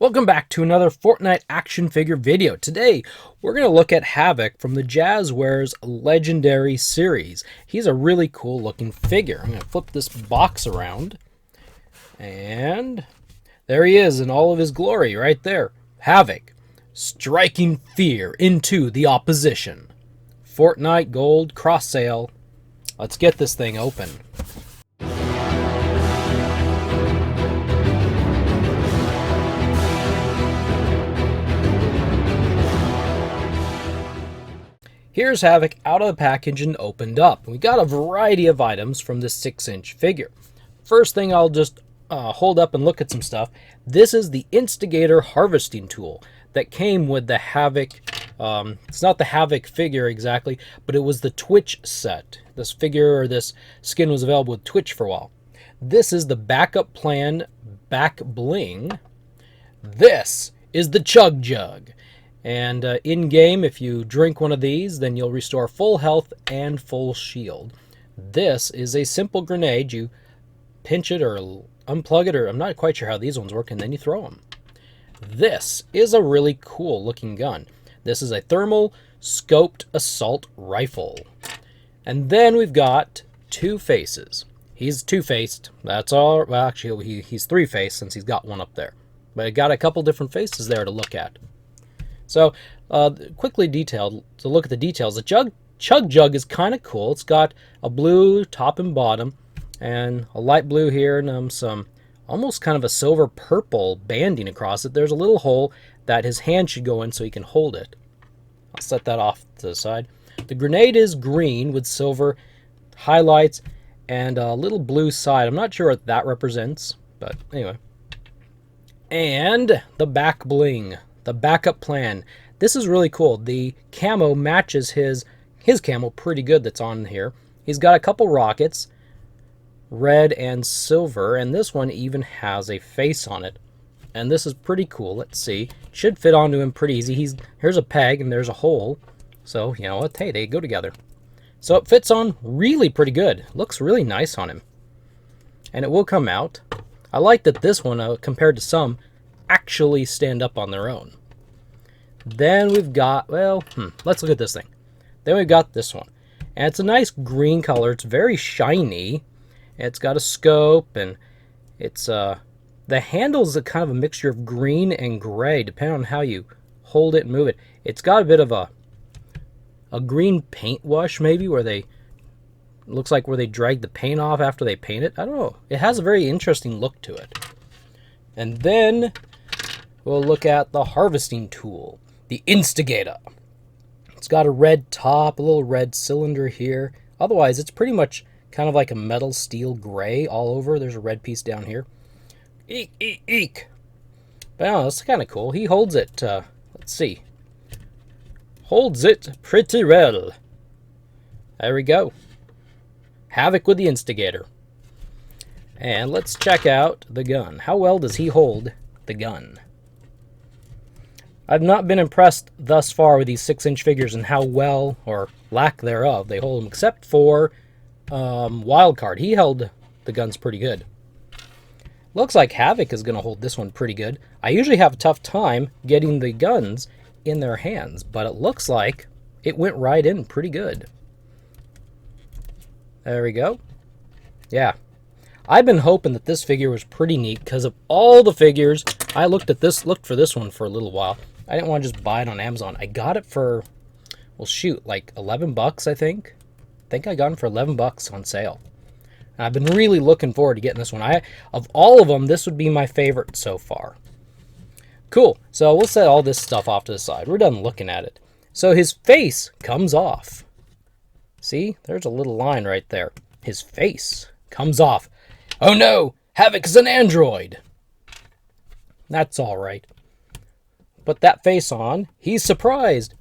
Welcome back to another Fortnite action figure video. Today, we're going to look at Havoc from the Jazwares Legendary Series. He's a really cool looking figure. I'm going to flip this box around. And there he is in all of his glory right there. Havoc, striking fear into the opposition. Fortnite Gold cross sale. Let's get this thing open. Here's Havoc out of the package and opened up. We got a variety of items from this 6-inch figure. First thing, I'll just hold up and look at some stuff. This is the Instigator harvesting tool that came with the Havoc. It's not the Havoc figure exactly, but it was the Twitch set. This figure or this skin was available with Twitch for a while. This is the backup plan back bling. This is the Chug Jug. And in-game, if you drink one of these, then you'll restore full health and full shield. This is a simple grenade. You pinch it or unplug it, or I'm not quite sure how these ones work, and then you throw them. This is a really cool looking gun. This is a thermal scoped assault rifle. And then we've got Two Faces. He's two-faced. That's all. Well, actually, he's three-faced since he's got one up there. But I got a couple different faces there to look at. So, quickly detailed, to look at the details, the Chug Jug is kind of cool. It's got a blue top and bottom, and a light blue here, and some almost kind of a silver purple banding across it. There's a little hole that his hand should go in so he can hold it. I'll set that off to the side. The grenade is green with silver highlights and a little blue side. I'm not sure what that represents, but anyway. And the back bling. The backup plan. This is really cool. The camo matches his camo pretty good that's on here. He's got a couple rockets, red and silver, and this one even has a face on it. And this is pretty cool. Let's see. Should fit onto him pretty easy. Here's a peg and there's a hole. So, you know what? Hey, they go together. So it fits on really pretty good. Looks really nice on him. And it will come out. I like that this one, compared to some, actually stand up on their own. Then we've got, well, let's look at this thing. Then we've got this one. And it's a nice green color. It's very shiny. It's got a scope, and it's, the handle's a kind of a mixture of green and gray, depending on how you hold it and move it. It's got a bit of a green paint wash, maybe, where they, looks like where they drag the paint off after they paint it. I don't know. It has a very interesting look to it. And then we'll look at the harvesting tool. The Instigator. It's got a red top, a little red cylinder here. Otherwise, it's pretty much kind of like a metal steel gray all over. There's a red piece down here. Eek, eek, eek. But I don't know, it's kind of cool. He holds it, let's see. Holds it pretty well. There we go. Havoc with the Instigator. And let's check out the gun. How well does he hold the gun? I've not been impressed thus far with these 6-inch figures and how well, or lack thereof, they hold them, except for Wildcard. He held the guns pretty good. Looks like Havoc is going to hold this one pretty good. I usually have a tough time getting the guns in their hands, but it looks like it went right in pretty good. There we go. Yeah. I've been hoping that this figure was pretty neat because of all the figures. I looked for this one for a little while. I didn't want to just buy it on Amazon. I got it for, well, shoot, like 11 bucks, I think. I think I got it for 11 bucks on sale. And I've been really looking forward to getting this one. Of all of them, this would be my favorite so far. Cool. So we'll set all this stuff off to the side. We're done looking at it. So his face comes off. See? There's a little line right there. His face comes off. Oh no! Havoc is an android! That's alright. Put that face on. He's surprised.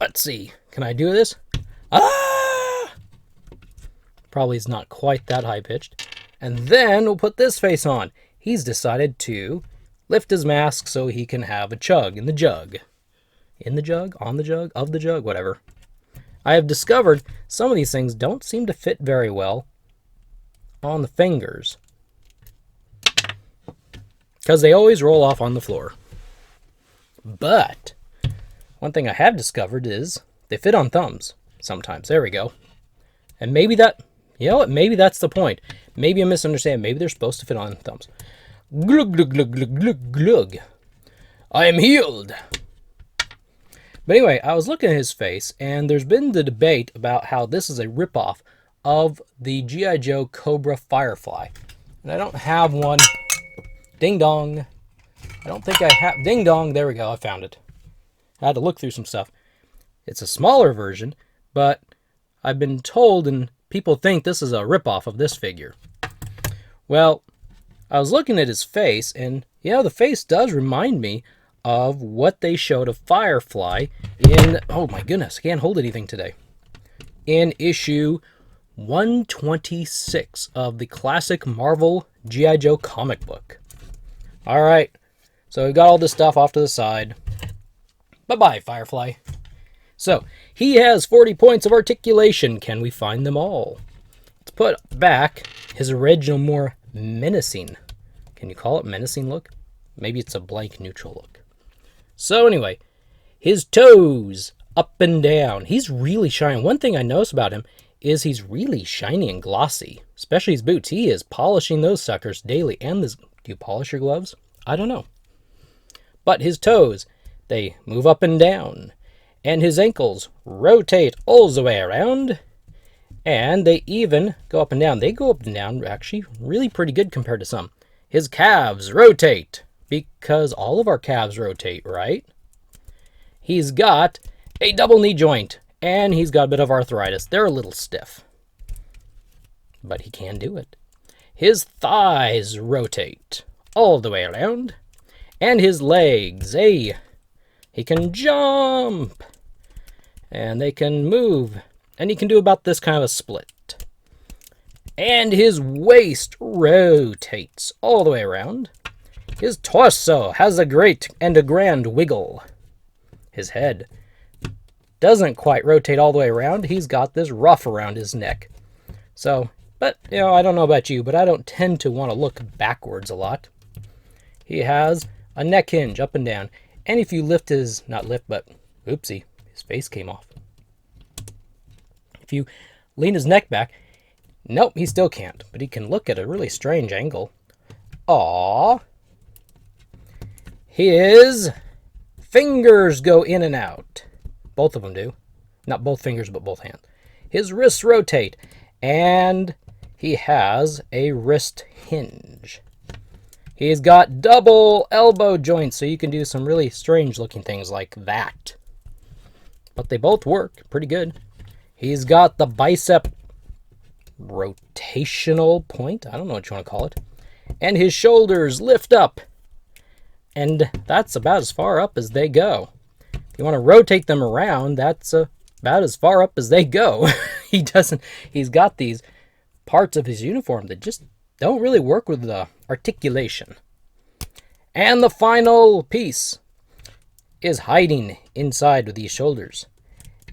Let's see. Can I do this? Ah! Probably is not quite that high-pitched. And then we'll put this face on. He's decided to lift his mask so he can have a chug in the jug. In the jug? On the jug? Of the jug? Whatever. I have discovered some of these things don't seem to fit very well on the fingers. because they always roll off on the floor. But one thing I have discovered is they fit on thumbs sometimes. There we go. And maybe that, you know what, maybe that's the point. Maybe I'm misunderstanding. Maybe they're supposed to fit on thumbs. Glug, glug, glug, glug, glug, glug. I am healed. But anyway, I was looking at his face, and there's been the debate about how this is a ripoff of the G.I. Joe Cobra Firefly. And I don't have one. Ding dong. I don't think I have. Ding dong. There we go. I found it. I had to look through some stuff. It's a smaller version, but I've been told, and people think this is a ripoff of this figure. Well, I was looking at his face, and yeah, the face does remind me of what they showed of Firefly in, oh my goodness, I can't hold anything today, in issue 126 of the classic Marvel G.I. Joe comic book. Alright, so we've got all this stuff off to the side. Bye-bye, Firefly. So, he has 40 points of articulation. Can we find them all? Let's put back his original, more menacing, can you call it menacing look? Maybe it's a blank neutral look. So anyway, his toes up and down. He's really shiny. One thing I notice about him is he's really shiny and glossy, especially his boots. He is polishing those suckers daily. And this, do you polish your gloves? I don't know. But his toes, they move up and down. And his ankles rotate all the way around. And they even go up and down. They go up and down actually really pretty good compared to some. His calves rotate, because all of our calves rotate, right? He's got a double knee joint, and he's got a bit of arthritis. They're a little stiff, but he can do it. His thighs rotate all the way around, and his legs, he can jump, and they can move, and he can do about this kind of a split. And his waist rotates all the way around. His torso has a great and a grand wiggle. His head doesn't quite rotate all the way around. He's got this ruff around his neck. So, but, you know, I don't know about you, but I don't tend to want to look backwards a lot. He has a neck hinge up and down. And if you lift his, not lift, but, oopsie, his face came off. If you lean his neck back, nope, he still can't, but he can look at a really strange angle. Aww. His fingers go in and out. Both of them do. Not both fingers, but both hands. His wrists rotate, and he has a wrist hinge. He's got double elbow joints, so you can do some really strange looking things like that. But they both work pretty good. He's got the bicep rotational point. I don't know what you want to call it. And his shoulders lift up. And that's about as far up as they go. If you want to rotate them around, that's about as far up as they go. He's got these parts of his uniform that just don't really work with the articulation. And the final piece is hiding inside with these shoulders.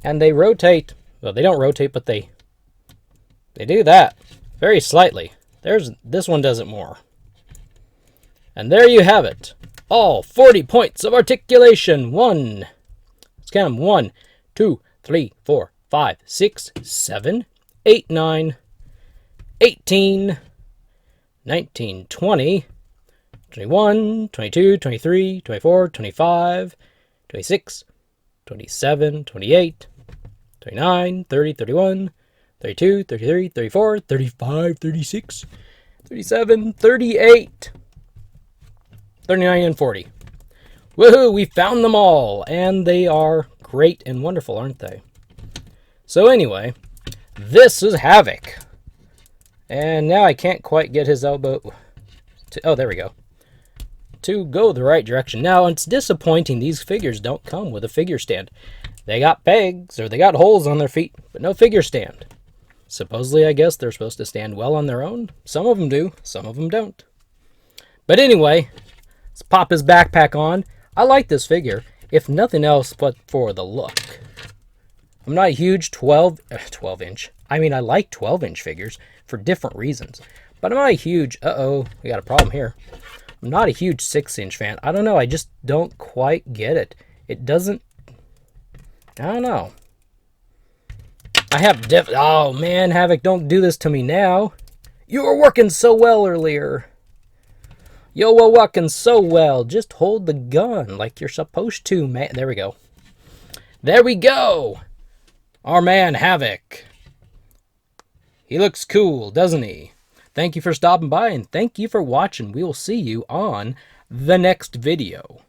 And they rotate. Well, they don't rotate, but they do that very slightly. This one does it more. And there you have it. All 40 points of articulation. Let's count them. 1, 2, 3, 4, 5, 6, 7, 8, 9, 18, 19, 20, 21, 22, 23, 24, 25, 26, 27, 28, 29, 30, 31, 32, 33, 34, 35, 36, 37, 38, 39, and 40. Woohoo, we found them all, and they are great and wonderful, aren't they? So anyway, this is Havoc. And now I can't quite get his elbow to, oh, there we go, to go the right direction. Now, it's disappointing these figures don't come with a figure stand. They got pegs, or they got holes on their feet, but no figure stand. Supposedly, I guess they're supposed to stand well on their own. Some of them do, some of them don't. But anyway, let's pop his backpack on. I like this figure, if nothing else but for the look. I'm not a huge 12-inch. I mean, I like 12-inch figures for different reasons. But I'm not a huge, we got a problem here. I'm I'm not a huge 6-inch fan. I don't know. I just don't quite get it. It doesn't... I don't know. I have oh, man, Havoc, don't do this to me now. You were working so well earlier. You were working so well. Just hold the gun like you're supposed to, man. There we go. There we go. Our man, Havoc. He looks cool, doesn't he? Thank you for stopping by, and thank you for watching. We will see you on the next video.